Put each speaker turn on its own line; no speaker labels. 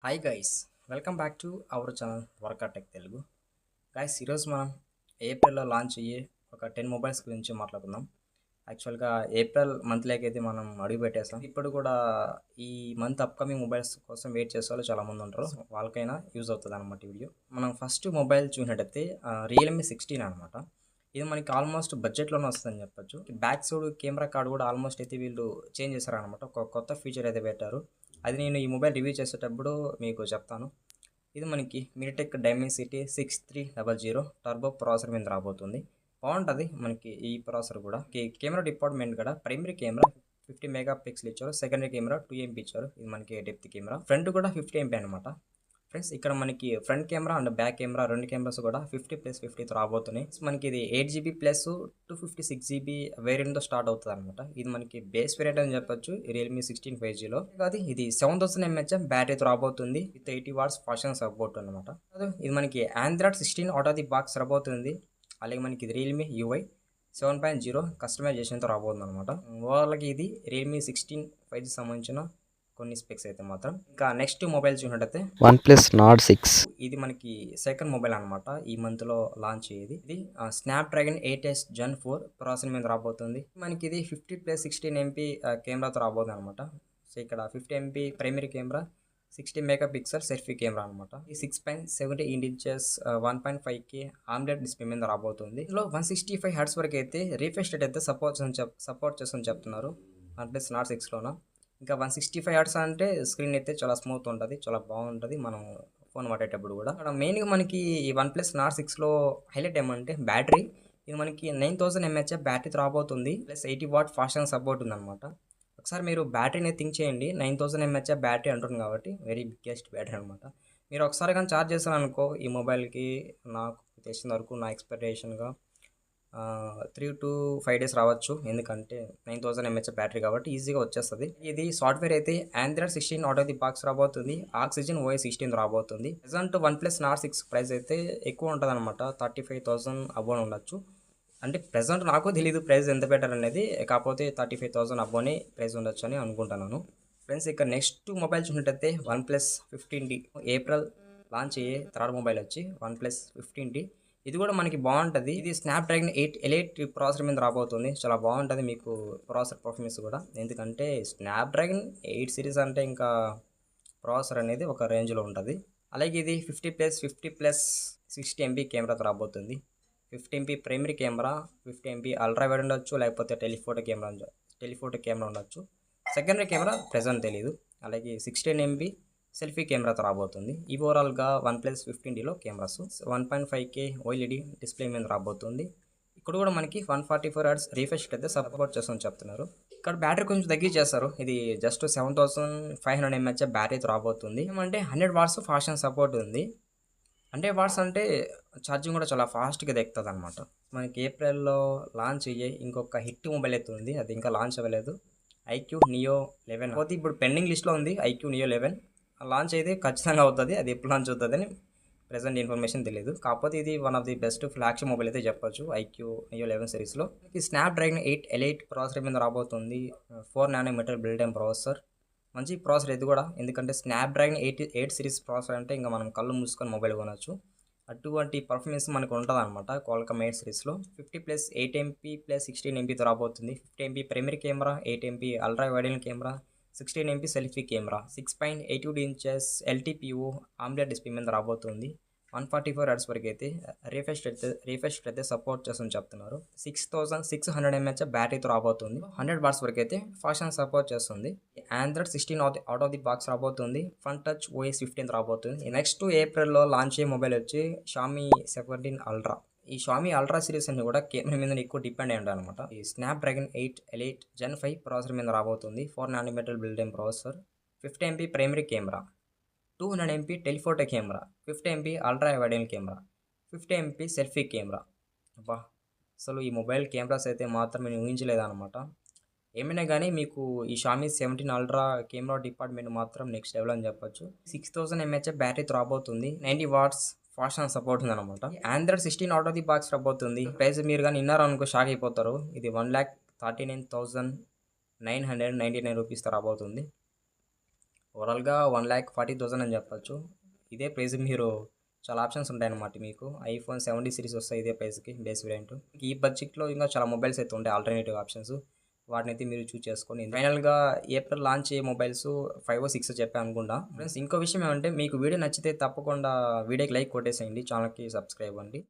Hi guys, welcome back to our channel వర్కా tech Telugu. Guys, ఈరోజు మనం ఏప్రిల్లో లాంచ్ అయ్యే ఒక 10 మొబైల్స్ గురించి మాట్లాడుకుందాం. యాక్చువల్గా ఏప్రిల్ మంత్లోకి అయితే మనం అడుగు పెట్టేస్తాం. ఇప్పుడు కూడా ఈ మంత్ అప్కమింగ్ మొబైల్స్ కోసం వెయిట్ చేసే వాళ్ళు చాలామంది ఉంటారు. వాళ్ళకైనా యూజ్ అవుతుంది అనమాట ఈ వీడియో. మనం ఫస్ట్ మొబైల్ చూసినట్టయితే రియల్మీ 16 అనమాట. ఇది మనకి ఆల్మోస్ట్ బడ్జెట్లోనే వస్తుందని చెప్పొచ్చు. బ్యాక్ సైడ్ కెమెరా కార్డ్ కూడా ఆల్మోస్ట్ అయితే వీళ్ళు చేంజ్ చేశారనమాట. ఒక కొత్త ఫీచర్ అయితే పెట్టారు. అది నేను ఈ మొబైల్ రివ్యూ చేసేటప్పుడు మీకు చెప్తాను. ఇది మనకి మీటెక్ డైమెన్సిటీ 6300 టర్బో ప్రాసెసర్ మీద రాబోతుంది. బాగుంటుంది మనకి ఈ ప్రాసెసర్ కూడా. కెమెరా డిపార్ట్మెంట్ కూడా ప్రైమరీ కెమెరా 50 మెగా పిక్సెల్ ఇచ్చారు. సెకండరీ కెమెరా 2 ఎంపీ ఇచ్చారు. ఇది మనకి డెప్త్ కెమెరా. ఫ్రంట్ కూడా 50 ఎంపీ అనమాట. ఫ్రెండ్స్, ఇక్కడ మనకి front camera and back camera రెండు కెమెరాస్ కూడా 50+50తో రాబోతున్నాయి. మనకి ఇది 8GB ప్లస్ 256GB వేరియంట్తో స్టార్ట్ అవుతుంది అనమాట. ఇది మనకి బేస్ వేరియంట్ అని చెప్పొచ్చు రియల్మీ 16 5Gలో. కాదు, ఇది 7000 mAh బ్యాటరీతో రాబోతుంది with 80 watts fast charging support అనమాట. ఇది మనకి Android 16 out of the box రాబోతుంది. అలాగే మనకి ఇది రియల్మీ UI 7.0 కస్టమైజేషన్తో రాబోతుంది అనమాట. వాళ్ళకి ఇది రియల్మీ 16 5G సంబంధించిన కొన్ని స్పెక్స్ అయితే మాత్రం. ఇంకా నెక్స్ట్ మొబైల్ చూసినట్టయితే
OnePlus Nord 6.
ఇది మనకి సెకండ్ మొబైల్ అనమాట. ఈ మంత్లో లాంచ్ అయ్యేది. ఇది స్నాప్డ్రాగన్ 8S Gen 4 ప్రాసెసర్ మీద రాబోతుంది. మనకి ఇది 50+16 ఎంపీ కెమెరాతో రాబోతుంది అనమాట. సో ఇక్కడ 50 MP primary camera, 60 mega pixel selfie camera అనమాట. ఈ 6.70 ఇంచెస్ 1.5K ఆమ్లెట్ డిస్ప్లే మీద రాబోతుంది. ఇందులో 165 హెర్ట్జ్ వరకు అయితే రీఫ్రెష్ రేట్ అయితే సపోర్ట్ చేస్తుందని చెప్తున్నారు OnePlus Nord 6లోన. ఇంకా 165 హెర్ట్జ్ అంటే స్క్రీన్ అయితే చాలా స్మూత్ ఉంటుంది, చాలా బాగుంటుంది మనం ఫోన్ వాడేటప్పుడు కూడా. అక్కడ మెయిన్గా మనకి ఈ OnePlus Nord 6లో హైలైట్ ఏమంటే బ్యాటరీ. ఇది మనకి 9000 mAh బ్యాటరీతో రాబోతుంది. Plus 80 watt fast charging support ఉందన్నమాట. ఒకసారి మీరు బ్యాటరీని థింక్ చేయండి. 9000 mAh బ్యాటరీ అంటుంది కాబట్టి వెరీ బిగ్గెస్ట్ బ్యాటరీ అనమాట. మీరు ఒకసారి కానీ ఛార్జ్ చేస్తాను అనుకో ఈ మొబైల్కి, నాకు తెలిసిన వరకు నా ఎక్స్పెక్టేషన్గా 3 to 5 days రావచ్చు. ఎందుకంటే 9000 mAh బ్యాటరీ కాబట్టి ఈజీగా వచ్చేస్తుంది. ఇది సాఫ్ట్వేర్ అయితే Android 16 out of the box రాబోతుంది. ఆక్సిజన్ OS 16 రాబోతుంది. ప్రెజెంట్ OnePlus Nord 6 ప్రైస్ అయితే ఎక్కువ ఉంటుంది అనమాట. 35,000 అబోన్ ఉండొచ్చు. అంటే ప్రెజెంట్ నాకు తెలియదు ప్రైస్ ఎంత బెటర్ అనేది, కాకపోతే 35,000 అబోనే ప్రైస్ ఉండొచ్చు అని అనుకుంటున్నాను. ఫ్రెండ్స్, ఇక నెక్స్ట్ మొబైల్ చూసినట్టయితే OnePlus 15D ఏప్రిల్ లాంచ్ అయ్యే థర్డ్ మొబైల్ వచ్చి OnePlus 15D. ఇది కూడా మనకి బాగుంటుంది. ఇది స్నాప్డ్రాగన్ 8 ఎలైట్ ప్రాసెసర్ మీద రాబోతుంది. చాలా బాగుంటుంది మీకు ప్రాసెసర్ పర్ఫార్మెన్స్ కూడా. ఎందుకంటే స్నాప్డ్రాగన్ 8 సిరీస్ అంటే ఇంకా ప్రాసెసర్ అనేది ఒక రేంజ్లో ఉంటుంది. అలాగే ఇది 50+50+60 ఎంపీ కెమెరాతో రాబోతుంది. 50 MP primary camera, 50 MP ultra wide ఉండొచ్చు, లేకపోతే టెలిఫోటో కెమెరా ఉండొచ్చు. సెకండరీ కెమెరా ప్రెజెంట్ తెలీదు. అలాగే 16 ఎంపీ సెల్ఫీ కెమెరాతో రాబోతుంది. ఈ ఓవరాల్గా OnePlus 15Dలో కెమెరాస్ 1.5K OLED డిస్ప్లే మీద రాబోతుంది. ఇక్కడ కూడా మనకి 144 హెర్ట్జ్ రీఫ్రెష్ అయితే సపోర్ట్ చేస్తామని చెప్తున్నారు. ఇక్కడ బ్యాటరీ కొంచెం తగ్గించేస్తారు. ఇది జస్ట్ 7500 mAh బ్యాటరీతో రాబోతుంది. ఏమంటే 100 వాట్స్ ఫాస్ట్ ఛార్జింగ్ సపోర్ట్ ఉంది. 100 వాట్స్ అంటే ఛార్జింగ్ కూడా చాలా ఫాస్ట్గా ఎక్కుతుంది అనమాట. మనకి ఏప్రిల్లో లాంచ్ అయ్యే ఇంకొక హిట్ మొబైల్ అయితే ఉంది, అది ఇంకా లాంచ్ అవ్వలేదు. iQ Neo 11 పోతే ఇప్పుడు పెండింగ్ లిస్ట్లో ఉంది. iQ Neo 11 లాంచ్ అయితే ఖచ్చితంగా అవుతుంది. అది ఎప్పుడు లాంచ్ అవుతుంది అని ప్రెజెంట్ ఇన్ఫర్మేషన్ తెలియదు. కాకపోతే ఇది one of the best flagship mobile అయితే చెప్పొచ్చు iQ Neo 11 సిరీస్లో. ఈ స్నాప్డ్రాగన్ 8 ఎలైట్ ప్రాసెసర్ మీద రాబోతుంది. 4 నానోమీటర్ బిల్డ్ టైమ్ ప్రాసెసర్. మంచి ప్రాసెసర్ ఇది కూడా. ఎందుకంటే స్నాప్డ్రాగన్ 8 సిరీస్ ప్రాసెసర్ అంటే ఇంకా మనం కళ్ళు మూసుకొని మొబైల్ కొనవచ్చు. అటువంటి పర్ఫార్మెన్స్ మనకు ఉంటుంది అనమాట క్వాల్కమ్ 8 సిరీస్లో. 50+8 ఎంపీ ప్లస్ 16 ఎంపీతో రాబోతుంది. 50 MP primary camera, 8 MP ultra wide camera, 16 MP selfie camera, 6.82 inches LTPO omelette display మీద రాబోతుంది. 144 హెర్ట్జ్ వరకు అయితే రీఫ్రెష్ అయితే సపోర్ట్ చేస్తుందని చెప్తున్నారు. 6600 mAh బ్యాటరీతో రాబోతుంది. 100 వాట్స్ వరకు అయితే ఫాస్ట్ ఛార్జింగ్ సపోర్ట్ చేస్తుంది. Android 16 out of the box రాబోతుంది. ఫ్రంట్ టచ్ OS 15 రాబోతుంది. నెక్స్ట్ ఏప్రిల్లో లాంచ్ అయ్యే మొబైల్ వచ్చి Xiaomi 17 Ultra. ఈ Xiaomi Ultra సిరీస్ అన్ని కూడా కెమెరా మీద ఎక్కువ డిపెండ్ అయి ఉంటాయి అనమాట. ఈ స్నాప్డ్రాగన్ 8 ఎలైట్ Gen 5 ప్రాసెసర్ మీద రాబోతుంది. 4 nanometre build time processor, 50 MP primary camera, 200 MP telephoto camera, 50 MP ultra wide camera, 50 MP selfie camera. అబ్బా, అసలు ఈ మొబైల్ కెమెరాస్ అయితే మాత్రం నేను ఊహించలేదన్నమాట. ఏమైనా కానీ మీకు ఈ Xiaomi 17 Ultra కెమెరా డిపార్ట్మెంట్ మాత్రం నెక్స్ట్ లెవెల్ అని చెప్పొచ్చు. 6000 mAh బ్యాటరీతో రాబోతుంది. 90 వాట్స్ ఫాస్ట్ ఛార్జింగ్ సపోర్ట్ ఉందన్నమాట. Android 16 out of the box రాబోతుంది. ప్రైస్ మీరు కానీ విన్నారనుకో షాక్ అయిపోతారు. ఇది 1,39,999 రూపీస్తో రాబోతుంది. ఓవరాల్‌గా 1,40,000 అని చెప్పొచ్చు. ఇదే ప్రైస్‌కి మీరు చాలా ఆప్షన్స్ ఉంటాయన్నమాట మీకు. ఐఫోన్ 70 సీరీస్ వస్తాయి ఇదే ప్రైస్‌కి బేస్ వేరియంట్. ఈ బడ్జెట్‌లో ఇంకా చాలా మొబైల్స్ అయితే ఉంటాయి ఆల్టర్‌నేటివ్ ఆప్షన్స్. వాటినైతే మీరు చూజ్ చేసుకొని ఫైనల్‌గా ఏప్రిల్ లాంచ్ అయ్యే మొబైల్స్ 5 6 చెప్పాను అనుకుంటా. ఫ్రెండ్స్ ఇంకో విషయం ఏమంటే మీకు వీడియో నచ్చితే తప్పకుండా వీడియోకి లైక్ కొట్టేసేయండి. ఛానల్‌కి సబ్స్క్రైబ్ అవ్వండి.